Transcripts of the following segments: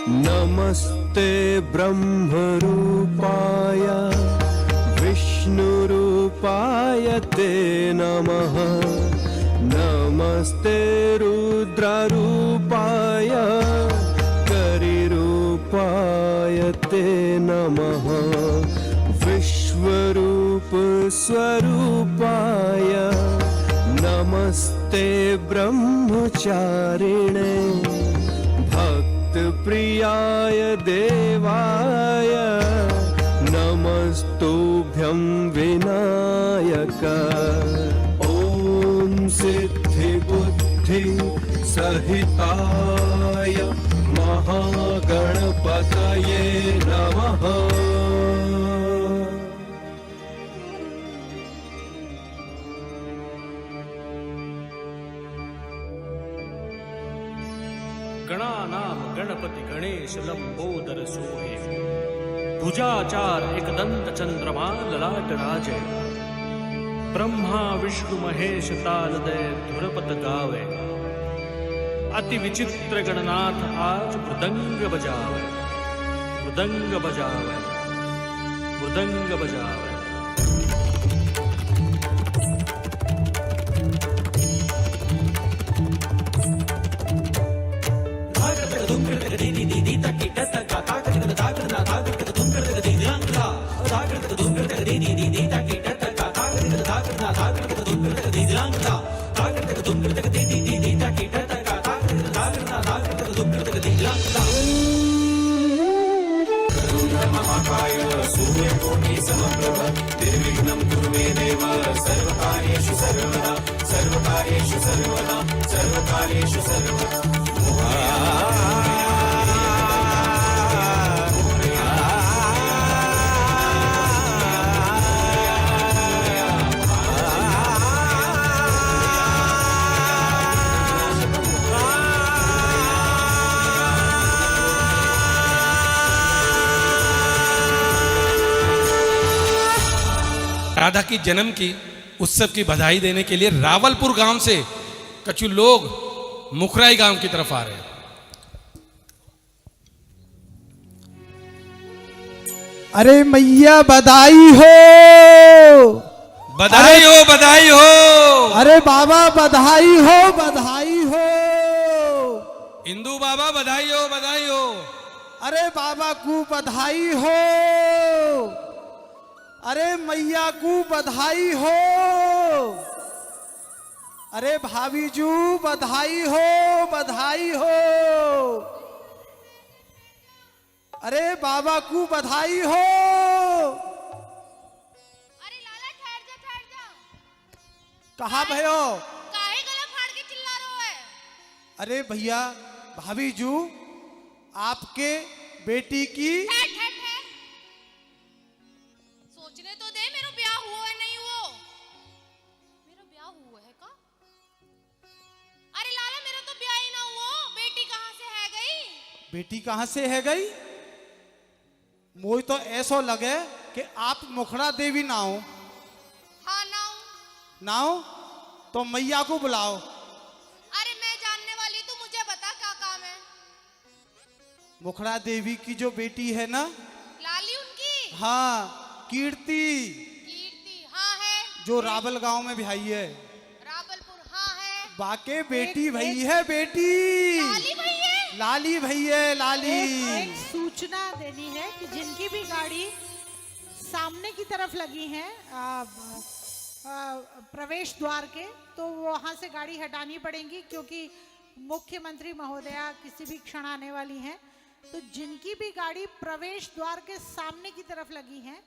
नमस्ते ब्रह्मरूपाय विष्णुरूपाय ते नमः। नमस्ते रुद्ररूपाय करिरूपाय ते नमः। विश्वरूप स्वरूपाय नमस्ते ब्रह्मचारिणे। प्रियाय देवाय नमस्तुभ्यं विनायक। ॐ सिद्धि बुद्धि सहिताय महागणपतये नमः। गणानाम गणपति गणेश लंबोदर सोहे। भुजाचार एकदंत चंद्रमा ललाट राजे। ब्रह्मा विष्णु महेश तालदय धुरपत गावे। अति विचित्र गणनाथ आज मृदंग बजावे। मृदंग बजावे मृदंग बजावे। निर्विघ्नं कुरु मे देव सर्वकार्येषु सर्वदा। सर्वकार्येषु सर्वदा सर्वकार्येषु सर्वदा। राधा की जन्म की उत्सव की बधाई देने के लिए रावलपुर गांव से कछु लोग मुखराई गांव की तरफ आ रहे हैं। अरे मैया बधाई हो। बधाई हो बधाई हो। अरे बाबा बधाई हो बधाई हो। हिंदू बाबा बधाई हो बधाई हो। अरे बाबा को बधाई हो। अरे मैया को बधाई हो। अरे भाभी जू बधाई हो बधाई हो। अरे बाबा को बधाई हो। अरे लाला ठहर जा। कहा भयो? काहे गला फाड़ के चिल्ला रहे हो है? अरे भैया भाभी जू आपके बेटी की ठहर। सोचने तो दे मेरा ब्याह हुआ है नहीं हुआ। मेरा ब्याह हुआ है का? अरे लाला मेरा तो ब्याह ही ना हुआ। बेटी कहाँ से है गई? बेटी कहाँ से है गई? मुझे तो ऐसा लगे कि आप मुखड़ा देवी ना हो। हाँ ना हो तो मैया को बुलाओ। अरे मैं जानने वाली तू मुझे बता क्या काम है? मुखड़ा देवी की जो बेटी है ना, लाली उनकी? हाँ कीर्ति हाँ है। जो रावल गांव में भाई है। रावलपुर हाँ है। बाके बेटी भई है बेटी। लाली भई है। लाली भई है लाली। एक सूचना देनी है कि जिनकी भी गाड़ी सामने की तरफ लगी है प्रवेश द्वार के, तो वहां से गाड़ी हटानी पड़ेगी क्योंकि मुख्यमंत्री महोदया किसी भी क्षण आने वाली हैं। तो जिनकी भी गाड़ी प्रवेश द्वार के सामने की तरफ लगी है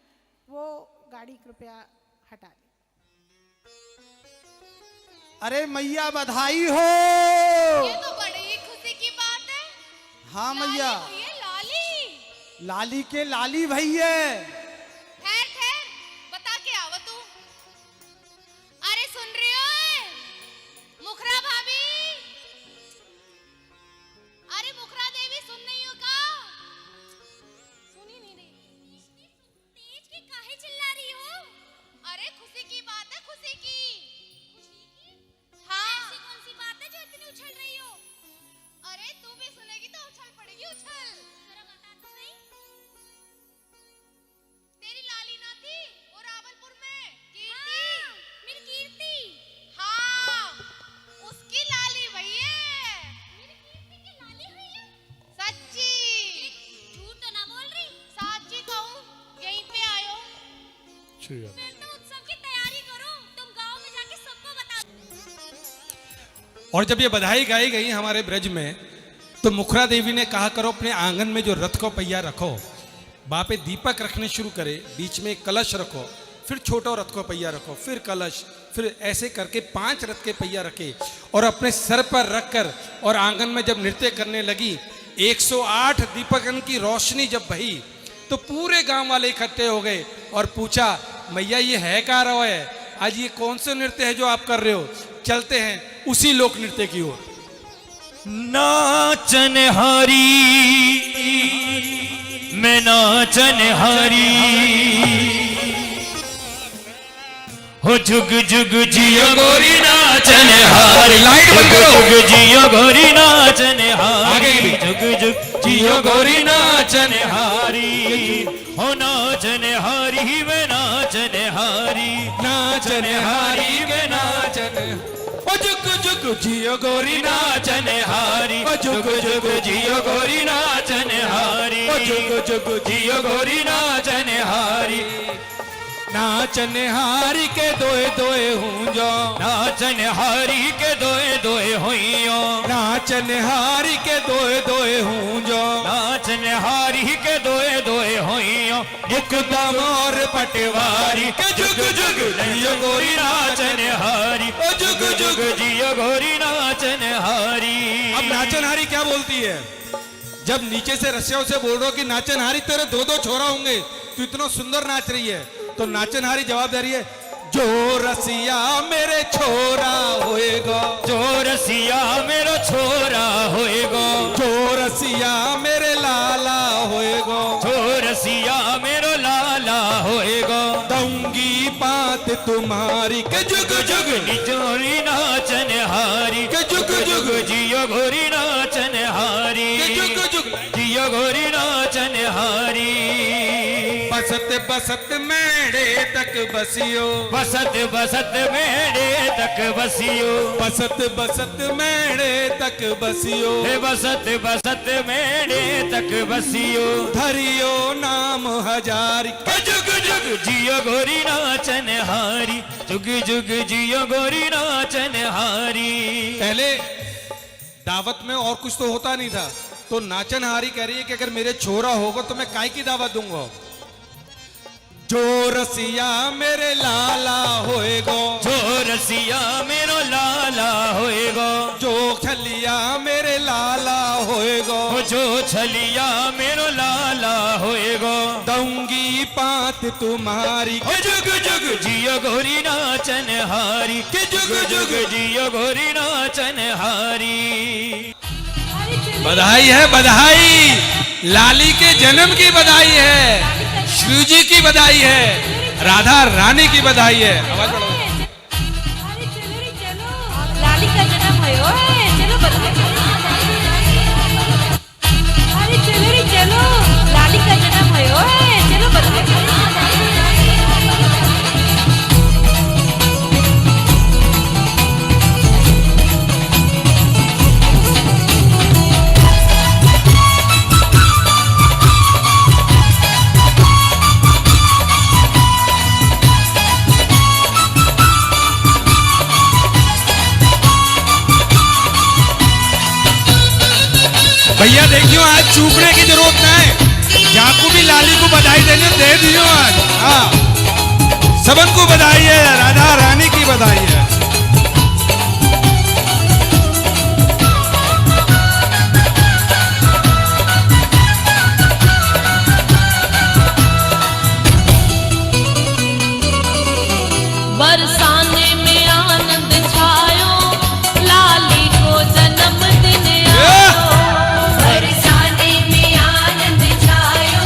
वो गाड़ी कृपया हटा लें। अरे मैया बधाई हो। ये तो बड़ी ही खुशी की बात है। हाँ मैया। लाली लाली के लाली भैया। ठहर बता के आवा तू। अरे सुन रही हो मुखरा भाभी? अरे मुखरा देवी सुन नहीं हो का? सुनी नहीं रही। तेज की काहे चिल्ला रही हो? अरे खुशी की बात है खुशी की। हाँ ऐसी कौन सी बात है जो इतनी उछल रही हो? अरे तू भी सुनेगी तो उछल पड़ेगी उछल। श्री राम। फिर तो उत्सव की तैयारी करो, तुम गांव में जाके सबको बता। और जब ये बधाई गाई गई हमारे ब्रज में, तो मुखरा देवी ने कहा करो अपने आंगन में जो रथ को पहिया रखो, वहां पे दीपक रखने शुरू करे, बीच में एक कलश रखो, फिर छोटा रथ को पहिया रखो, फिर कलश, फिर ऐसे करके 5 रथ के पहिया रखे और अपने सर पर रखकर और आंगन में जब नृत्य करने लगी, 108 दीपकन की रोशनी जब बही तो पूरे गांव वाले इकट्ठे हो गए और पूछा, मैया ये है क्या रहो है, आज ये कौन से नृत्य है जो आप कर रहे हो? चलते हैं उसी लोक नृत्य की ओर। नाचन हारी मैं नाचन हारी, हो जुग जुग जियो गोरी नाचन हारी, लाइट बंद करो। जुग जियो गोरी नाचन हारी, आगे भी। जुग जुग जियो गोरी नाचन हारी, हो नाचन हारी मैं नाचन हारी, नाचन हारी मैं नाचन, ओ जुग जुग जियो गोरी नाचन हारी, ओ जुग जुग जियो गोरी नाचन हारी, ओ जुग जुग जियो गोरी नाचन हारी, नाचन हारी के दोए दोए हूँ जो, नाचन हारी के दोए दोए हुइयो, नाचन हारी के दोए दोए हूँ जो, नाचन हारी के दोए दोए हुइयो, मुकदम और पटवारी के जुग जुग जियो गोरी नाचन हारी, ओ जुग जुग जियो गोरी नाचन हारी। अब नाचन हारी क्या बोलती है? जब नीचे से रसियाओं से बोल रहे हो कि नाचन हारी तेरे 2-2 छोरा होंगे, तू इतना सुंदर नाच रही है, तो नाचन हारी जवाब दे रही है, जो रसिया मेरे छोरा होएगा, जो रसिया मेरो छोरा होएगो, जो रसिया मेरे लाला होएगा, जो रसिया मेरो लाला होएगो, दूंगी बात तुम्हारी के जुग जुग निचोरी नाचन हारी, के जुग जुग जियो गोरी नाचन हारी, के जुग जुग जियो गोरी नाचन हारी। बसत बसत मेड़े तक बसियो, बसत बसत मेरे तक बसियो, बसत बसत मेड़े तक बसियो, हे बसत बसत मेरे तक बसियो, धरियो नाम हजारी के जुग जुग जियो गोरी नाचन हारी, जुग जुग जियो गोरी नाचन हारी। पहले दावत में और कुछ तो होता नहीं था, तो नाचन हारी कह रही है कि अगर मेरे छोरा होगा तो मैं काय की दावत दूंगा। जो रसिया मेरे लाला होएगो, जो रसिया मेरो लाला होएगो, जो छलिया मेरे लाला होएगो, जो छलिया मेरो लाला होएगो, दूंगी पात तुम्हारी ओ जुग जुग जियो गोरी नाचन हारी, के जुग जुग जियो गोरी नाचन हारी। बधाई है, बधाई लाली के जन्म की बधाई है, शिव जी की बधाई है, राधा रानी की बधाई है। आवाज बढ़ाओ। अरे चलो रे चलो, लाली का जन्म भयो है, चलो बधाई करो। अरे चलो रे चलो, लाली का जन्म भयो है, चलो बधाई करो। भैया देखियो, आज चूकने की जरूरत ना है, जाकू भी लाली को बधाई देने दे दियो आज। हाँ, सबन को बधाई है, राधा रानी की बधाई है। बरसाने में आनंद छायो, लाली को जन्मदिन आयो। बरसाने में आनंद छायो,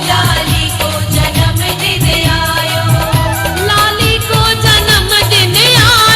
लाली को जन्मदिन आयो। लाली को जन्मदिन आयो।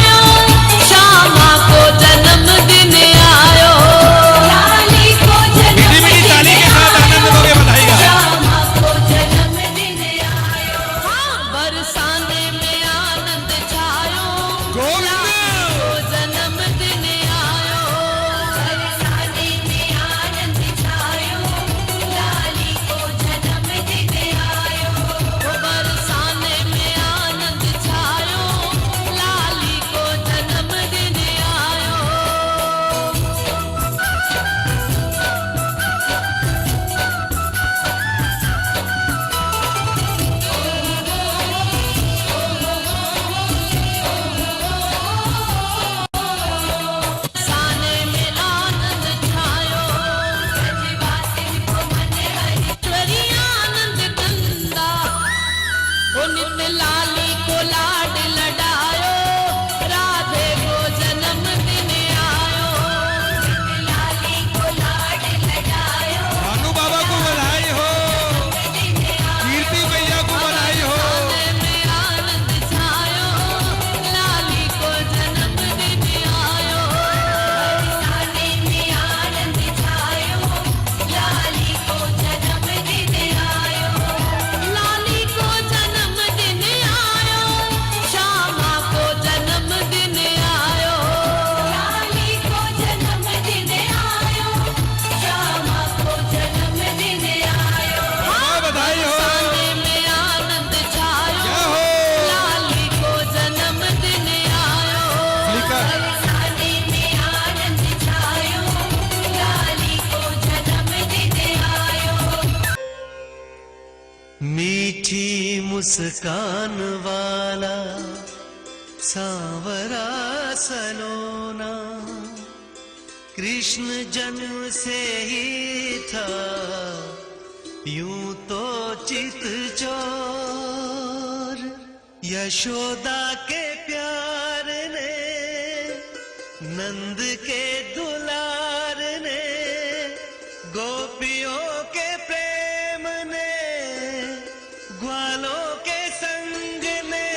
मुस्कान वाला सांवरा सलोना कृष्ण जन्म से ही था यूं तो चित चोर यशोदा के प्यार ने नंद के दुलार ने गोपियों के प्रेम ने ग्वालों के संग ने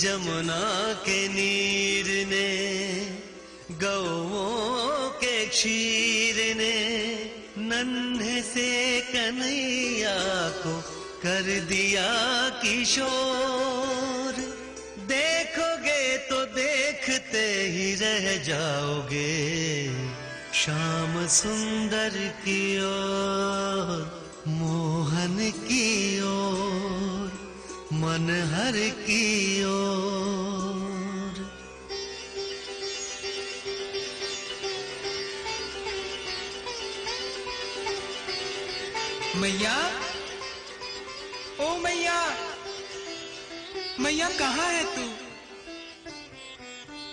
जमुना के नीर ने गौओं के क्षीर ने नन्हे से कन्हैया को कर दिया किशोर। देखोगे तो देखते ही रह जाओगे श्याम सुंदर की ओर मोहन की ओर मनहर की ओर। मैया, ओ मैया, मैया कहाँ है तू?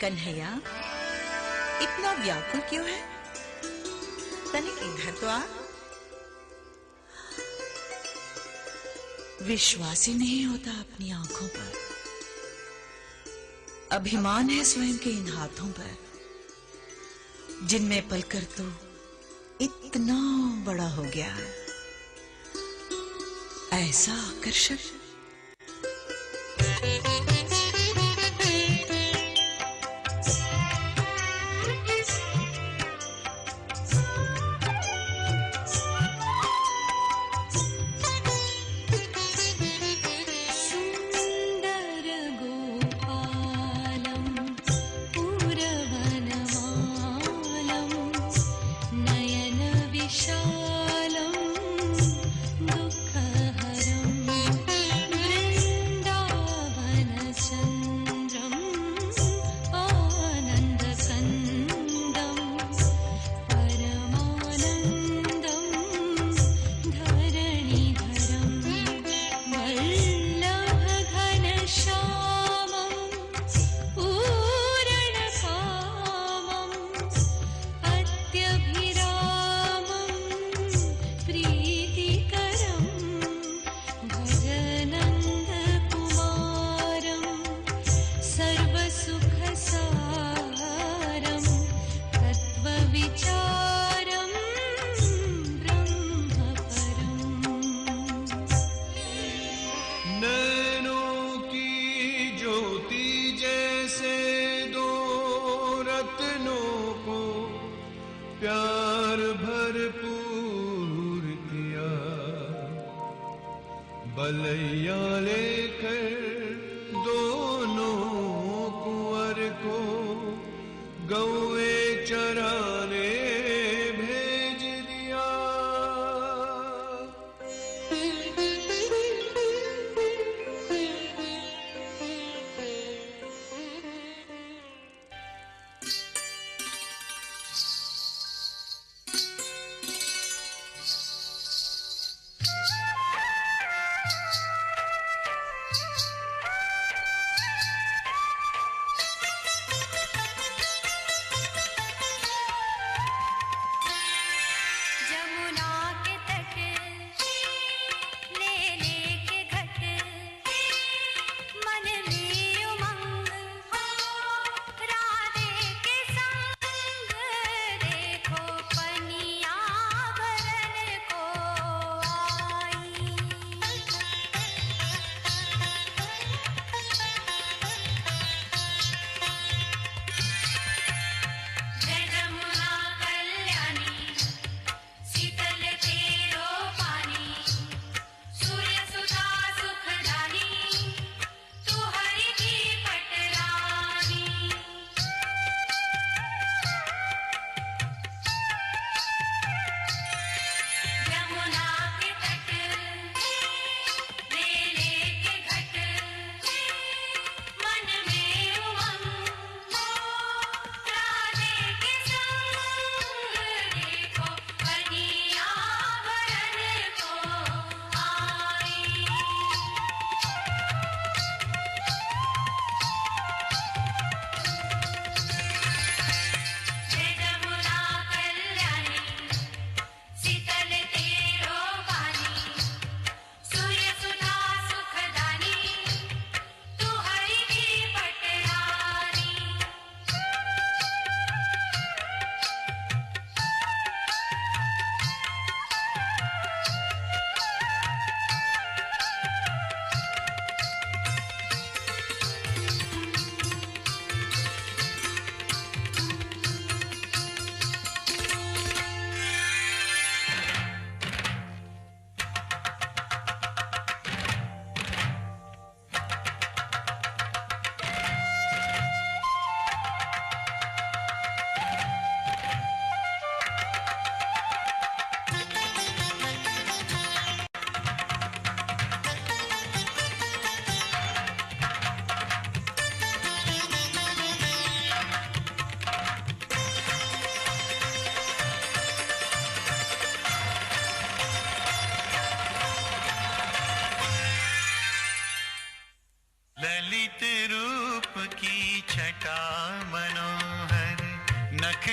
कन्हैया, इतना व्याकुल क्यों है? तनिक इधर तो आ। विश्वास ही नहीं होता अपनी आंखों पर। अभिमान है स्वयं के इन हाथों पर, जिनमें पलकर तो इतना बड़ा हो गया है। ऐसा आकर्षक। प्यार भरपूर किया बलैया लेकर दोनों कुंवर को गौए चराने भेज दिया।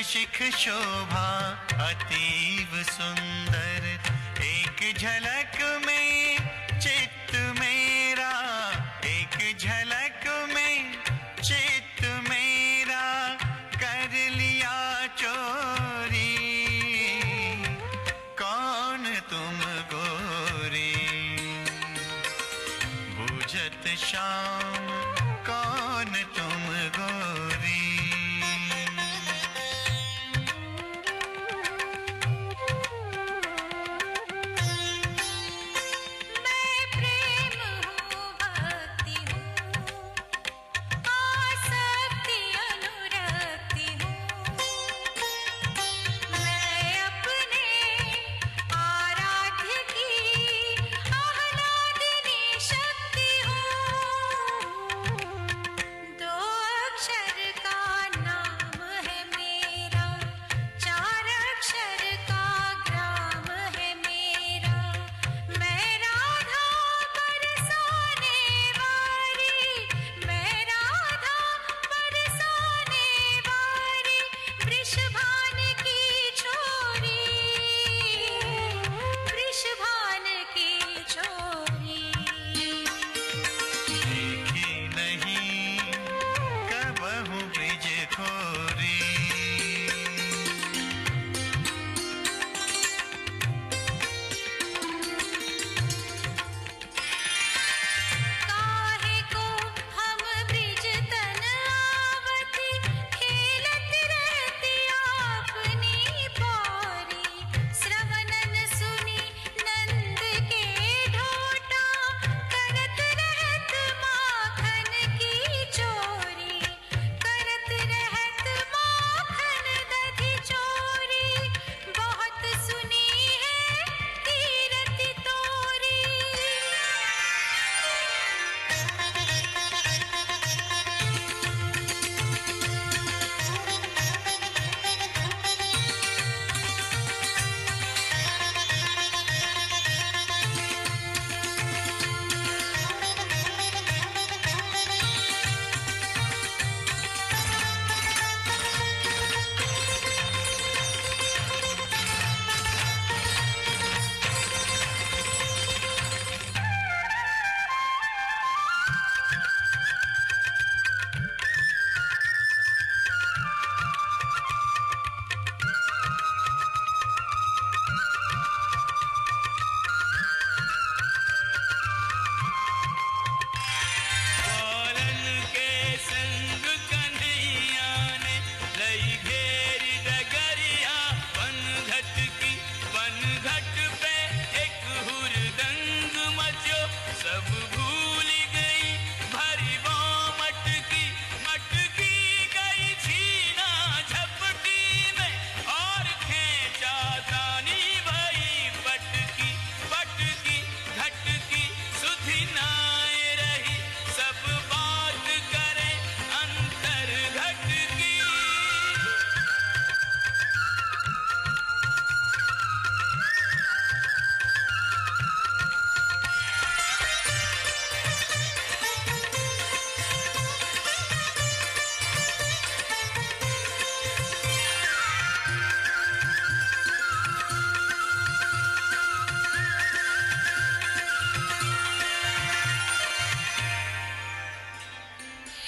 शिख शोभा अतीव सुंदर, एक झलक में चित्त मेरा, एक झलक में चित्त मेरा कर लिया चोरी। कौन तुम गोरी बुझत शाम, कौन तुम गोरी।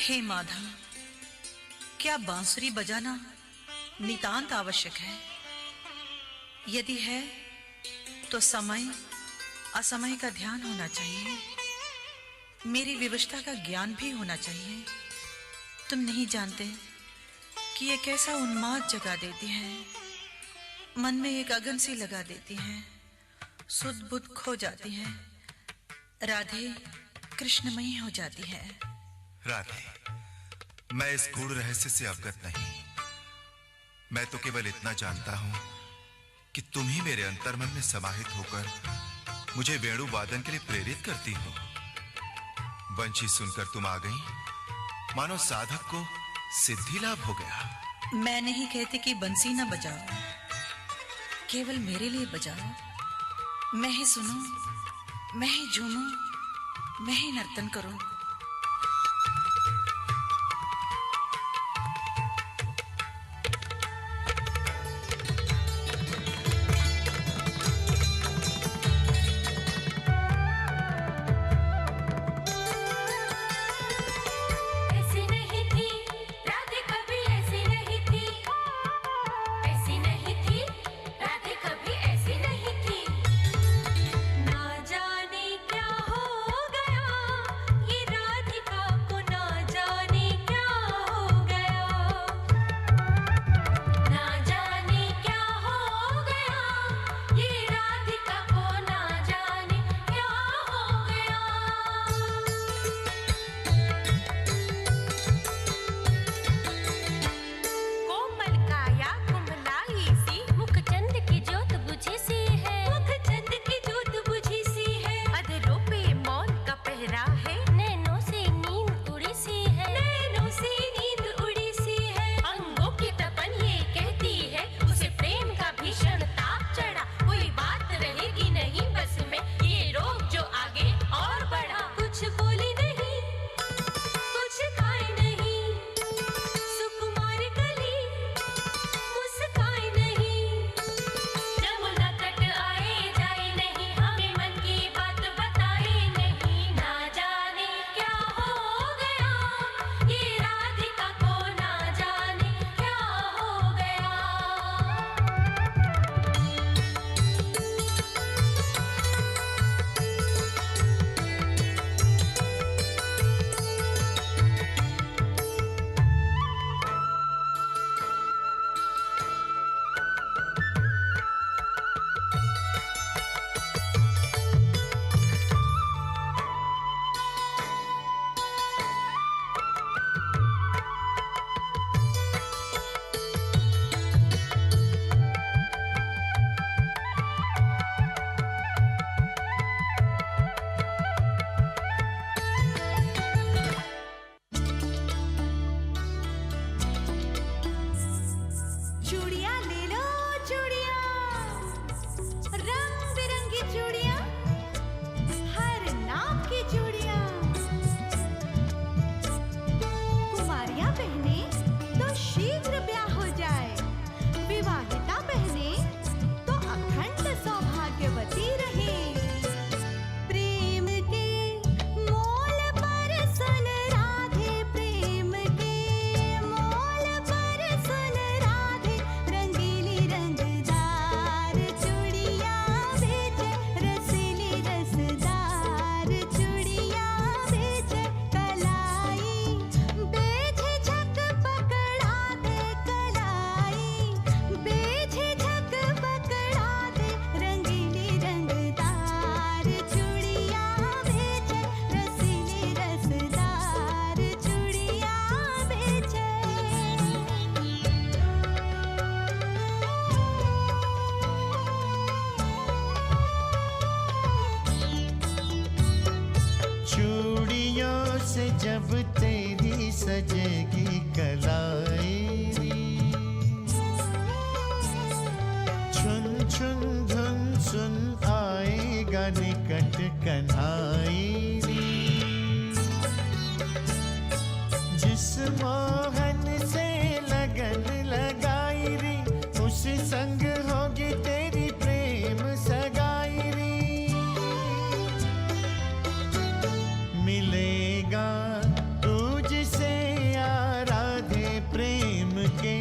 हे माधव, क्या बांसुरी बजाना नितांत आवश्यक है? यदि है तो समय असमय का ध्यान होना चाहिए, मेरी विवशता का ज्ञान भी होना चाहिए। तुम नहीं जानते कि ये कैसा उन्माद जगा देती है, मन में एक अगन सी लगा देती है, सुध बुध खो जाती है, राधे कृष्णमयी हो जाती है। राधे, मैं इस गूढ़ रहस्य से अवगत नहीं। मैं तो केवल इतना जानता हूं कि तुम ही मेरे अंतर्मन में समाहित होकर मुझे वेणु वादन के लिए प्रेरित करती हो। वंशी सुनकर तुम आ गई, मानो साधक को सिद्धि लाभ हो गया। मैं नहीं कहती कि बंसी ना बजाओ, केवल मेरे लिए बजाओ। मैं ही सुनूं, मैं ही झूमूं, मैं ही नर्तन करूं। तेरी सजेगी कलाई छुन छुन धुन सुन आएगा निकट कन्हाई जिस मोहन से लगन लगाई री उस संग होगी तेरी प्रेम सगाई री मिलेगा तू जिसे आराधे प्रेम के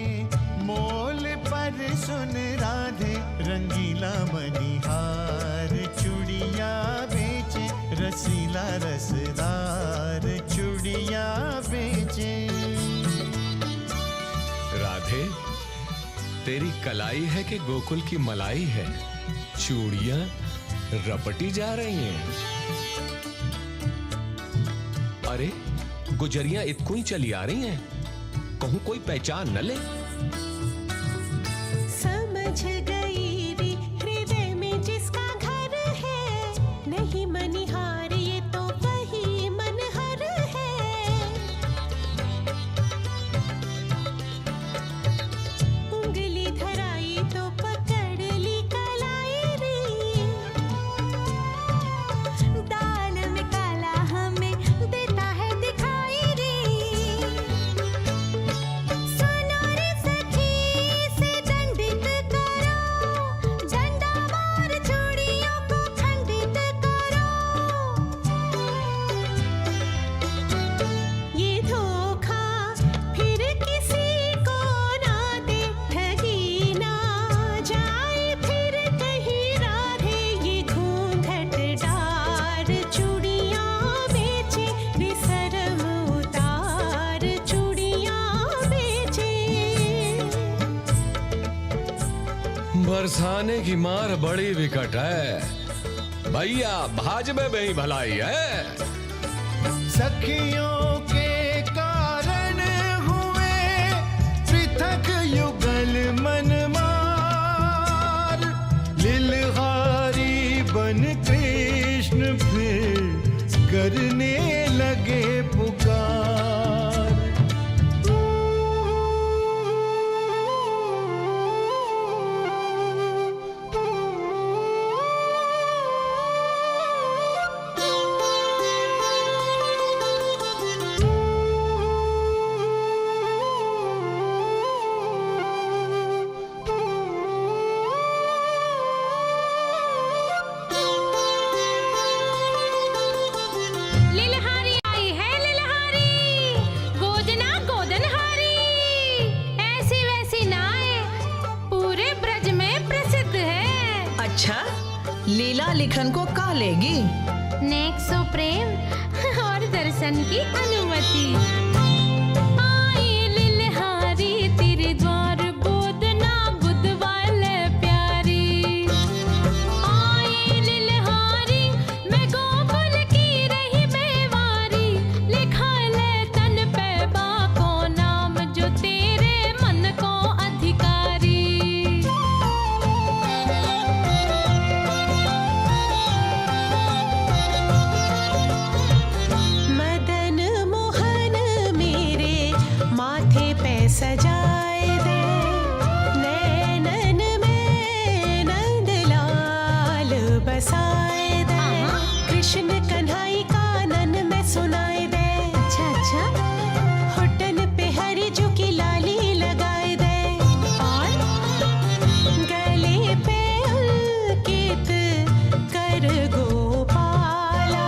मोल पर सुन राधे रंगीला मणिहार चूड़िया बेचे रसीला रसदार चूड़िया बेचे। राधे तेरी कलाई है कि गोकुल की मलाई है, चूड़ियां रपटी जा रही हैं। अरे गुजरियां इतकू ही चली आ रही हैं, कहूं कोई पहचान न ले। समझ गई रे हृदय में जिसका घर है, नहीं मनिहार ये तो वही मनहर है। उंगली धराई तो पकड़ ली कलाई रे, दाल में काला हमें देता है दिखाई रे। सुनो रे सखी से दंडित करो, झंडा मार चूड़ियों को खंडित करो। ये धोखा फिर किसी को ना दे, ठगी ना जाए फिर कहीं राधे। ये घूंघट डार चूड़ियां बेचे रे, शर्म उतार चूड़ियां बेचे। बरसाने की मार बड़ी विकट है, भैया भाजपे में ही भलाई है। सखियों के कारण हुए पृथक युगल मनमार लिलहारी बन कृष्ण फिर करने लगे पुकार। लिलहारी आई है लिलहारी, गोदना गोदनहारी। ऐसी वैसी नाए पूरे ब्रज में प्रसिद्ध है। अच्छा लीला लिखन को का लेगी? नेक सो प्रेम और दर्शन की अनुमति। आई लिलहारी तेरे द्वार गोदना बुधवाले प्यारी। आई लिलहारी मैं गोकुल की रही बेवारी, लिखा ले तन पे बाको नाम जो तेरे मन को अधिकारी। मदन मोहन मेरे माथे पे सजाए दे, नैनन में नंदलाल बसाए दे। कृष्ण कन्हाई कानन में सुनाए दे। अच्छा अच्छा होटन पे हरी जो की लाली लगाए दे, और गले पे अंकित कर गोपाला।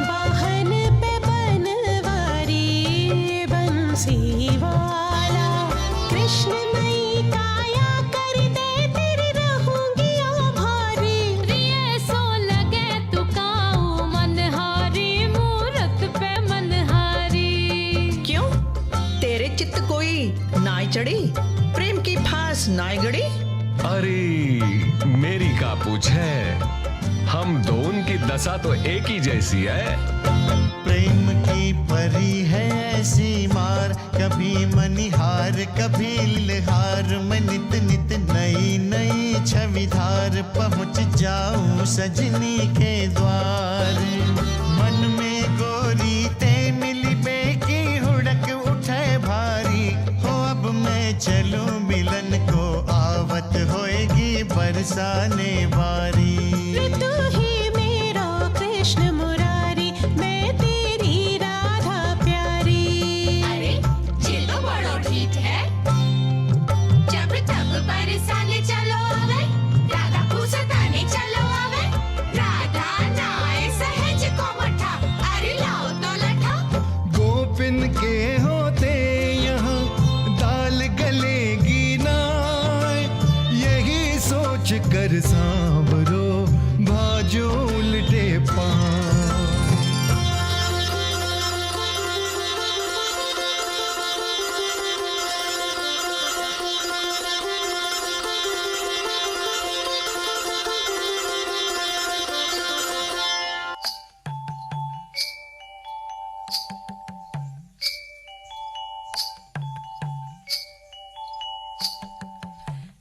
वाहन पे बनवारी बंसी वाला। कृष्ण मई काया कर दे तेरी रहूंगी आभारी। रिये सो लगे तू काऊ मनहारी, मूरत पे मनहारी। क्यों तेरे चित्त कोई नाई चढ़ी, प्रेम की फांस नाई गड़ी? अरे मेरी का पूछ है, हम दोनों की दशा तो एक ही जैसी है। प्रेम की परी है ऐसी मार, कभी मनिहार कभी लिलहार। मैं नित नित नई नई छविधार, पहुंच जाऊं सजनी के द्वार। मन में गोरी ते मिली मिलन को आवत होएगी बरसाने वारी। तू ही मेरा कृष्ण मुरारी, मैं तेरी राधा प्यारी। अरे ये तो बड़ो ठीक है। जब तब बरसाने चलो आवे, राधा को सताने चलो आवे। राधा नाए सहज को मठा, अरे लाओ तो लठा। गोपिन के होते यहाँ दाल गलेगी ना, यही सोच कर सांवरो भाजो उल्टे पांव।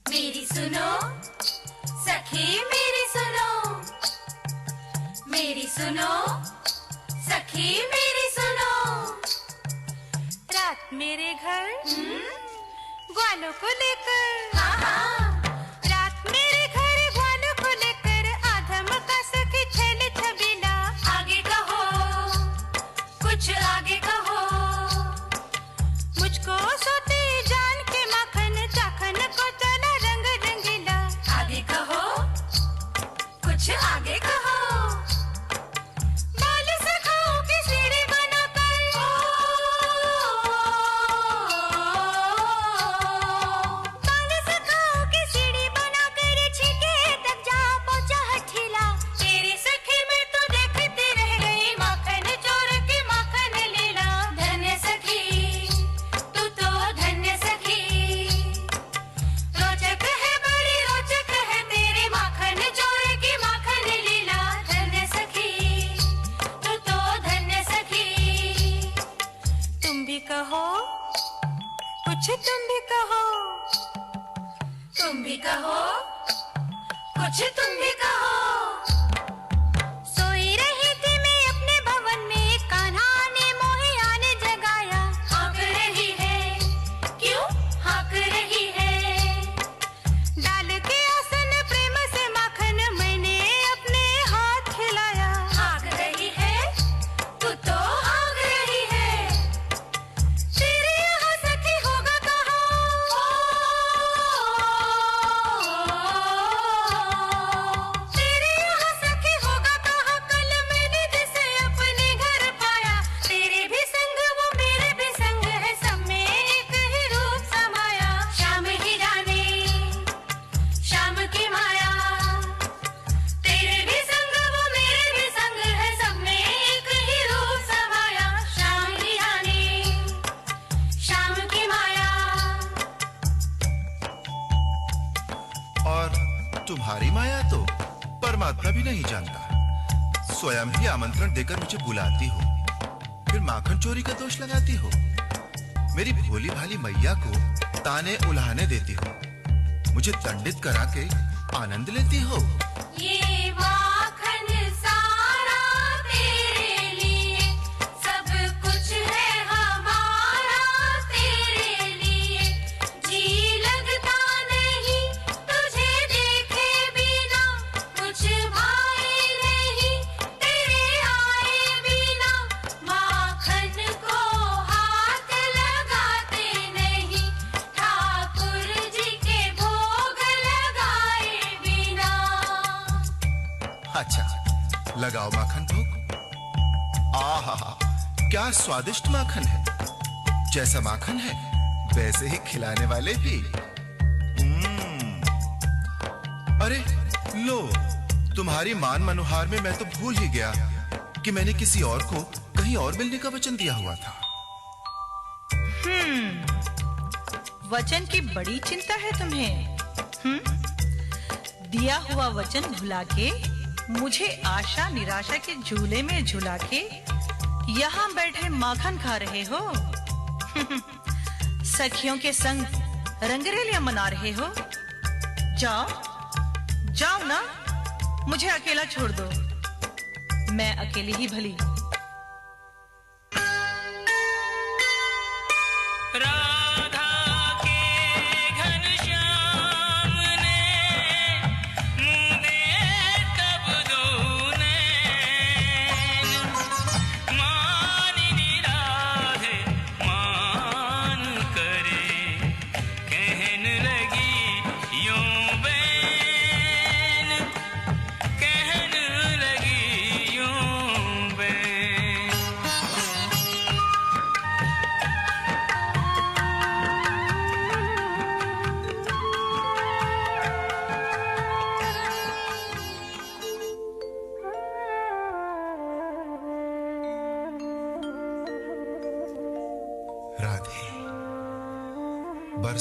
मेरी सुनो सखी, मेरी सुनो, मेरी सुनो सखी, मेरी सुनो। रात मेरे घर ग्वालों को लेकर, हाँ हाँ, रात मेरे घर ग्वालों को लेकर आधम का सखी छेल छबीला। आगे कहो, कुछ आगे कहो, मुझको सोती जान के माखन चाखन को चला रंग रंगीला। आगे कहो, कुछ आगे कहो, बाल सखाओ की सीढ़ी बनाकर, बाल सखाओ की सीढ़ी बनाकर छीके तक जा पहुंचा हठीला। तेरी सखी में तो देखती रह गई माखन चोर की माखन लीला। धन्य सखी तू तो धन्य सखी, रोचक है बड़ी रोचक है तेरी माखन चोर की माखन लीला। धन्य सखी तू तो धन्य सखी। तुम भी कहो, कुछ तुम भी कहो, तुम भी कहो, कुछ तुम भी कहो। सोई रही थी मैं अपने भवन में, कान्हा ने मोहे आने जगाया। हाँक रही है, क्यों हाँक रही है? डाल के आसन प्रेम से माखन मैंने अपने हाथ खिलाया। हाँक रही है, तू तो हाँक रही है। तेरे यहाँ सखी होगा कहाँ? तेरे यहाँ सखी होगा कहाँ? कल मैंने जिसे अपने घर पाया। तेरे भी संग वो मेरे भी संग है, सब में एक ही रूप समाया। श्याम ही जाने श्याम की माया, तेरे भी संग वो मेरे भी संग है, सब में एक ही रूप समाया। श्याम ही जाने श्याम की माया। और तुम्हारी माया तो परमात्मा भी नहीं जानता। स्वयं ही आमंत्रण देकर मुझे बुलाती हो, फिर माखन चोरी का दोष लगाती हो। मेरी भोली भाली मैया को ताने उल्हाने देती हो, मुझे दंडित करा के आनंद लेती हो। ये माखन सारा तेरे लिए, सब कुछ है हमारा तेरे लिए। जी लगता नहीं तुझे देखे बिना, कुछ भाई नहीं तेरे आए बिना। माखन को हाथ लगाते नहीं, ठाकुर जी के भोग लगाए बिना। अच्छा, लगाओ माखन भोग। आहा, क्या स्वादिष्ट माखन है। जैसा माखन है वैसे ही खिलाने वाले भी। अरे लो, तुम्हारी मान मनोहार में मैं तो भूल ही गया कि मैंने किसी और को कहीं और मिलने का वचन दिया हुआ था। वचन की बड़ी चिंता है तुम्हें। दिया हुआ वचन भुला के, मुझे आशा निराशा के झूले में झुला के यहाँ बैठे माखन खा रहे हो। सखियों के संग रंगरेलियां मना रहे हो। जाओ जाओ ना, मुझे अकेला छोड़ दो, मैं अकेली ही भली। राधा के घन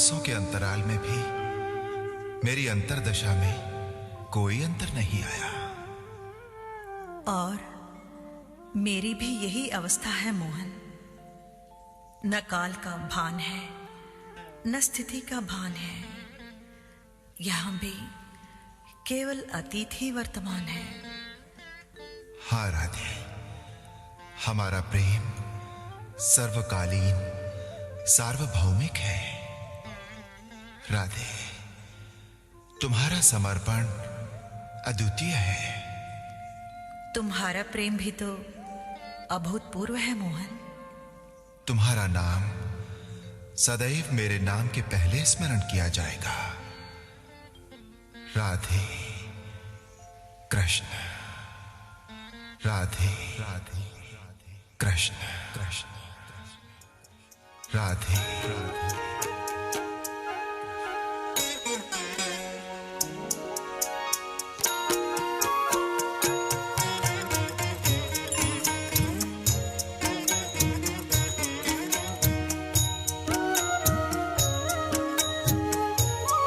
बरसों के अंतराल में भी मेरी अंतरदशा में कोई अंतर नहीं आया। और मेरी भी यही अवस्था है मोहन। न काल का भान है, न स्थिति का भान है। यहां भी केवल अतीत ही वर्तमान है। हाँ राधे, हमारा प्रेम सर्वकालीन सार्वभौमिक है। राधे, तुम्हारा समर्पण अद्वितीय है। तुम्हारा प्रेम भी तो अभूतपूर्व है मोहन। तुम्हारा नाम सदैव मेरे नाम के पहले स्मरण किया जाएगा। राधे कृष्ण, राधे राधे कृष्ण कृष्ण, राधे राधे।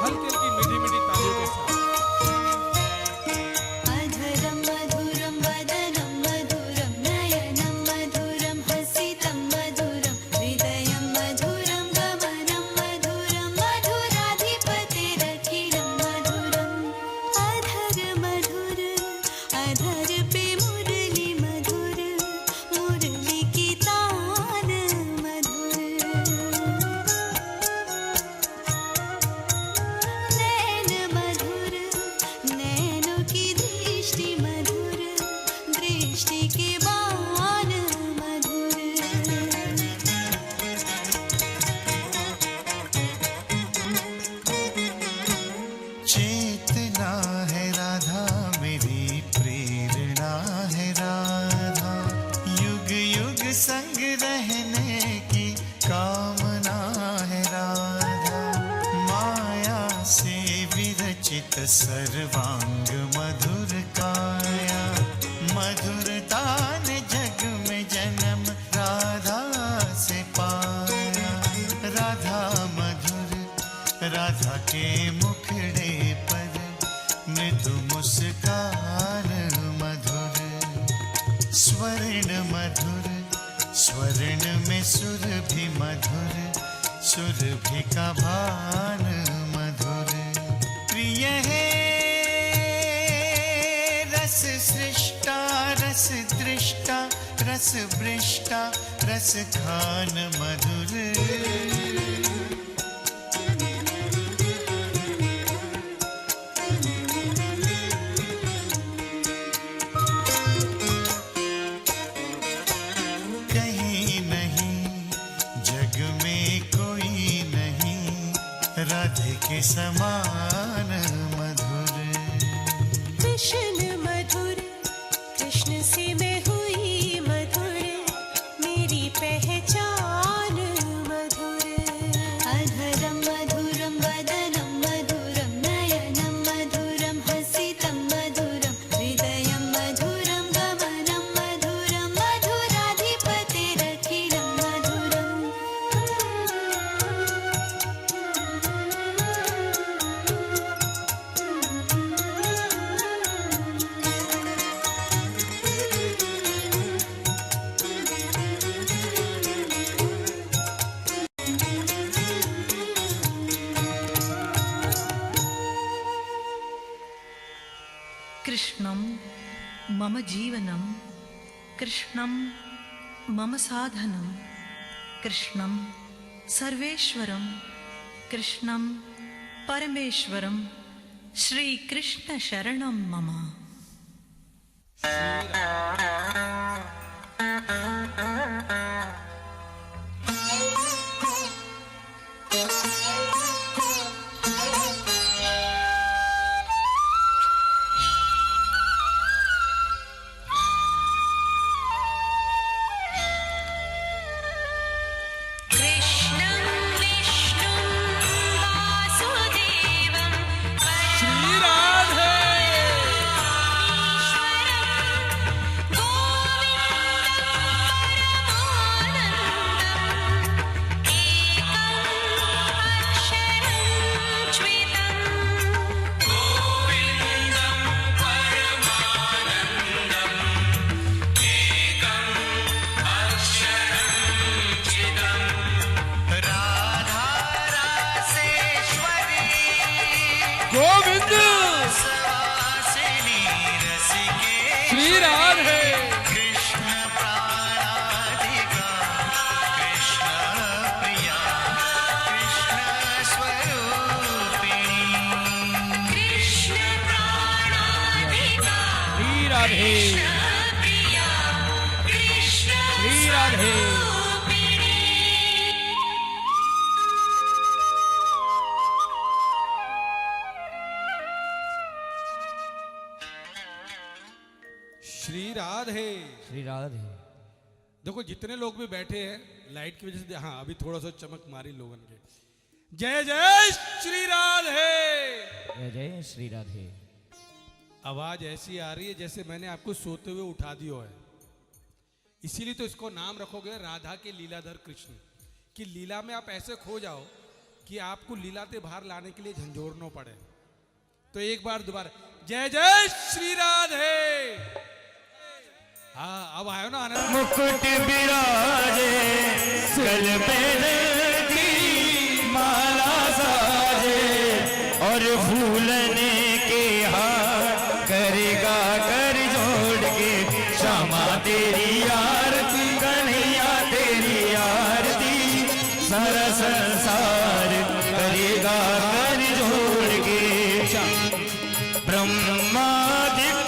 हल्की हल्की मीठी मीठी तालियों के साथ अधरम मधुरम वदनम मधुरम नयनम मधुरम हसितम मधुरम हृदयम मधुरम गमनम मधुरम मधुराधिपतिरखिलम मधुरम। अधर मधुर अधर पे मुरली मधुर, मुरली की तान मधुर। नैन मधुर नैनों की दृष्टि मधुर, दृष्टि के बाण मधुर। चेतना है राधा मेरी प्रेरणा है राधा, युग युग संग रहने की कामना है राधा। माया से विरचित सर्वांग मधुर काया, मधुरता ने जग में जन्म राधा से पाया। राधा मधुर राधा के मुखड़े पर मृदु मुस्कान मधुर। स्वर्ण मधुर स्वर्ण में सुर भी मधुर, सुर भी का भान मधुर। प्रिय है रस सृष्टा रस दृष्टा रस भ्रष्टा रस खान मधुर। कहीं नहीं जग में कोई नहीं राधे के समान मधुर। कृष्ण मधुर कृष्ण से मैं हुई मधुर, मेरी पहचान मधुर। अधरम मधुरम वदनम मधुरम नयनम मधुरम हसितम मधुरम हृदयम मधुरम गमनम मधुरम मधुराधिपतिरखिलम मधुरम। कृष्णं मम जीवनं, कृष्णं मम साधनं, कृष्णं सर्वेश्वरं, कृष्णं परमेश्वरं, श्री कृष्ण शरणं मम। कृष्णं विष्णुं वासुदेवं श्री राधे परमेश्वरं गोविंद श्री राधे कृष्ण प्राणाधिका कृष्ण प्रिया कृष्ण स्वरूपिणी कृष्ण प्राणाधिका श्री राधे प्रिया कृष्ण श्री राधे श्री राधे। श्री राधे। देखो जितने लोग भी बैठे हैं लाइट की वजह से, हाँ अभी थोड़ा सा चमक मारी लोगों के। जय जय श्री राधे। जय जय श्री राधे। आवाज ऐसी आ रही है जैसे मैंने आपको सोते हुए उठा दिया है, इसीलिए तो इसको नाम रखोगे राधा के लीलाधर कृष्ण, कि लीला में आप ऐसे खो जाओ कि आपको लीलाते बाहर लाने के लिए झंझोड़ना पड़े। तो एक बार दोबारा जय जय श्री राधे। हाँ अब आयो ना आनंद। मुकुट विराजे गल पे की माला साजे और फूलने के हार करेगा कर जोड़ के क्षमा तेरी आरती कन्हैया तेरी आरती सारा संसार करेगा कर जोड़ के ब्रह्मादिक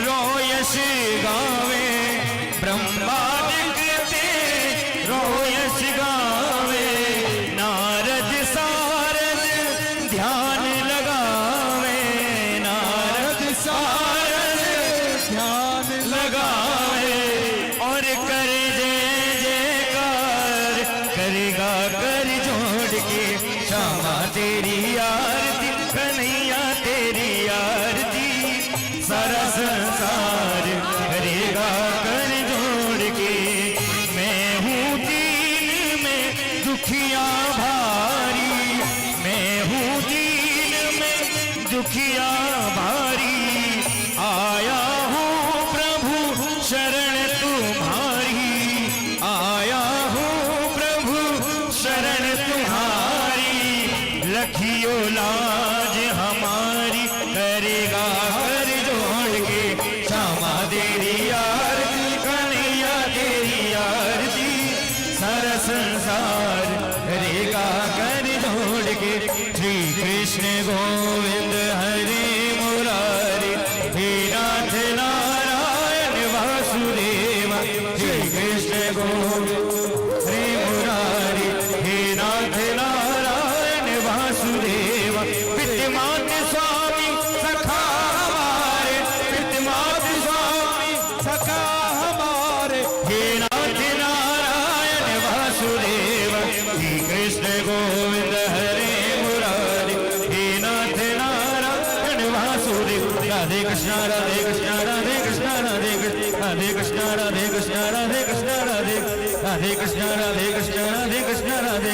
रोयस गावे ब्रह्मादिक रोयस गावे नारद सारद ध्यान लगावे नारद सारद ध्यान लगावे और करे जय जयकार करेगा कर जोड़ के क्षमा तेरी आरती कन्हैया तेरी आरती सारा संसार करेगा कर जोड़ के मैं हूँ दीन में दुखिया भारी मैं हूँ दीन में दुखिया भारी आया हूँ प्रभु शरण तुम्हारी आया हूँ प्रभु शरण तुम्हारी लखियो लाज हमारी करेगा कर जोड़ के क्षमा तेरी आरती कन्हैया तेरी आरती सारा संसार करेगा कर जोड़ के श्री कृष्ण गोविंद हरे मुरारी हे नाथ नारायण वासुदेव श्री कृष्ण गोविंद हरे मुरारी हे नाथ नारायण वासुदेव विद्यमान स्वामी सखा हमारे विद्यमान स्वामी सखा हमारे हे नाथ नारायण वासुदेव श्री कृष्ण गोविंद हरे मुरारी हे नाथ नारायण वासुदेव राधे कृष्ण राधे कृष्ण राधे कृष्ण राधे कृष्ण राधे कृष्ण राधे कृष्ण राधे कृष्ण राधे कृष्ण राधे कृष्ण राधे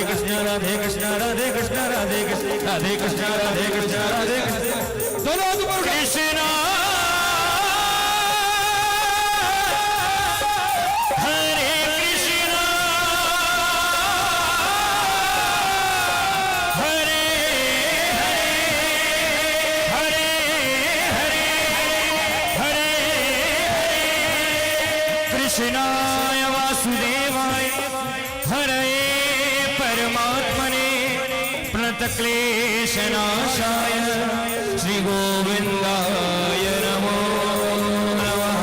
कृष्ण राधे कृष्ण राधे कृष्ण राधे कृष्ण राधे कृष्ण राधे कृष्ण राधे कृष्ण दोनों कृष्ण हरे कृष्ण हरे हरे हरे हरे कृष्णाय वासुदेवाय हरे परमात्मने प्रणतक्लेशनाशाय श्री गोविंदाय नमो नमः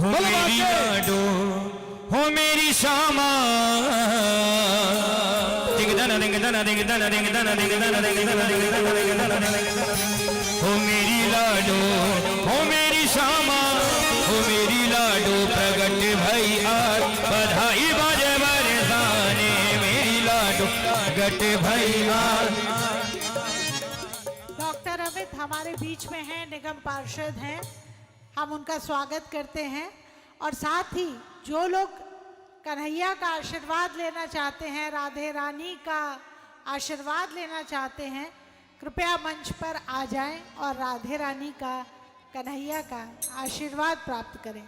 हो मेरी लाडो हो मेरी श्यामा दिग दन दिग दन दिग दन दिग दन दिग दन दिग दन दिग दन दिग दन हो मेरी लाडो हो मेरी श्यामा हो मेरी लाडो प्रगट भई आज बधाई बाजे बरसाने मेरी लाडो प्रगट भई आज। डॉक्टर अमित हमारे बीच में हैं, निगम पार्षद हैं, हम उनका स्वागत करते हैं। और साथ ही जो लोग कन्हैया का आशीर्वाद लेना चाहते हैं, राधे रानी का आशीर्वाद लेना चाहते हैं, कृपया मंच पर आ जाएं और राधे रानी का कन्हैया का आशीर्वाद प्राप्त करें।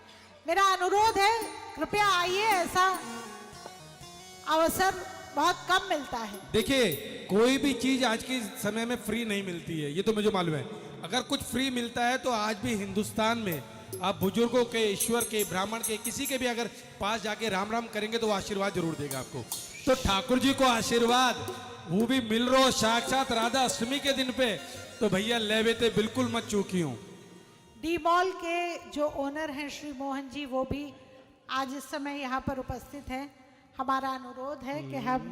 मेरा अनुरोध है कृपया आइए, ऐसा अवसर बहुत कम मिलता है। देखिए, कोई भी चीज आज के समय में फ्री नहीं मिलती है, ये तो मुझे मालूम है। अगर कुछ फ्री मिलता है तो आज भी हिंदुस्तान में आप बुजुर्गों के, ईश्वर के, ब्राह्मण के, किसी के भी अगर पास जाके राम राम करेंगे तो वो आशीर्वाद जरूर देगा आपको। तो ठाकुर जी को आशीर्वाद, वो भी मिल रहा साक्षात राधा अष्टमी के दिन पे, तो भैया ले बेटे बिल्कुल मत चूकी हूँ। डी मॉल के जो ओनर हैं श्री मोहन जी, वो भी आज इस समय यहाँ पर उपस्थित हैं। हमारा अनुरोध है कि हम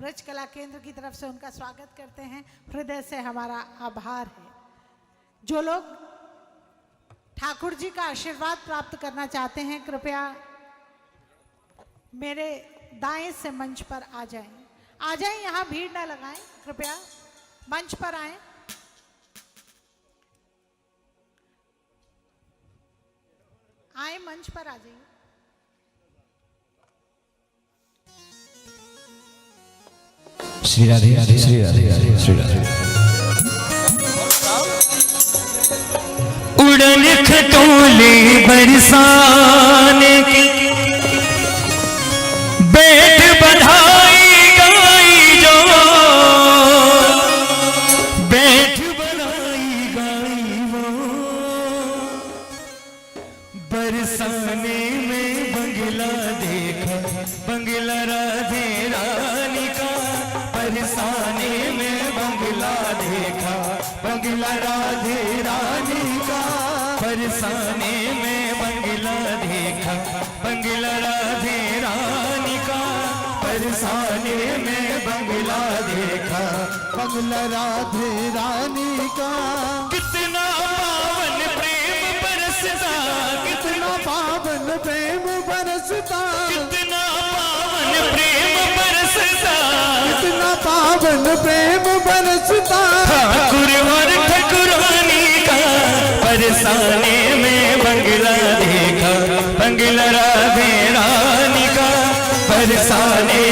ब्रज कला केंद्र की तरफ से उनका स्वागत करते हैं। हृदय से हमारा आभार है। जो लोग ठाकुर जी का आशीर्वाद प्राप्त करना चाहते हैं, कृपया मेरे दाएं से मंच पर आ जाएं। आ जाएं, यहाँ भीड़ ना लगाएं, कृपया मंच पर आएं। आए, मंच पर आ जाइए। श्री राधे राधे श्री राधे राधे श्री राधे। उड़न खटोले बरसाने की, बैठ बधाई गाई जो, बैठ बधाई गाई वो, बरसाने में बंगला देखा, बंगला राधे रानी का, बरसाने में बंगला देखा, बंगला राधे रानी का, बरसाने में बंगला देखा, बंगला राधे रानी का, बरसाने में बंगला देखा, बंगला राधे रानी का। कितना पावन प्रेम बरसता, कितना पावन प्रेम बरसता, कितना पावन प्रेम बरसता, कितना पावन प्रेम बरसता। ठाकुर और ठकुरानी का, बरसाने में बंगला देखा, बंगला राधे रानी का, बरसाने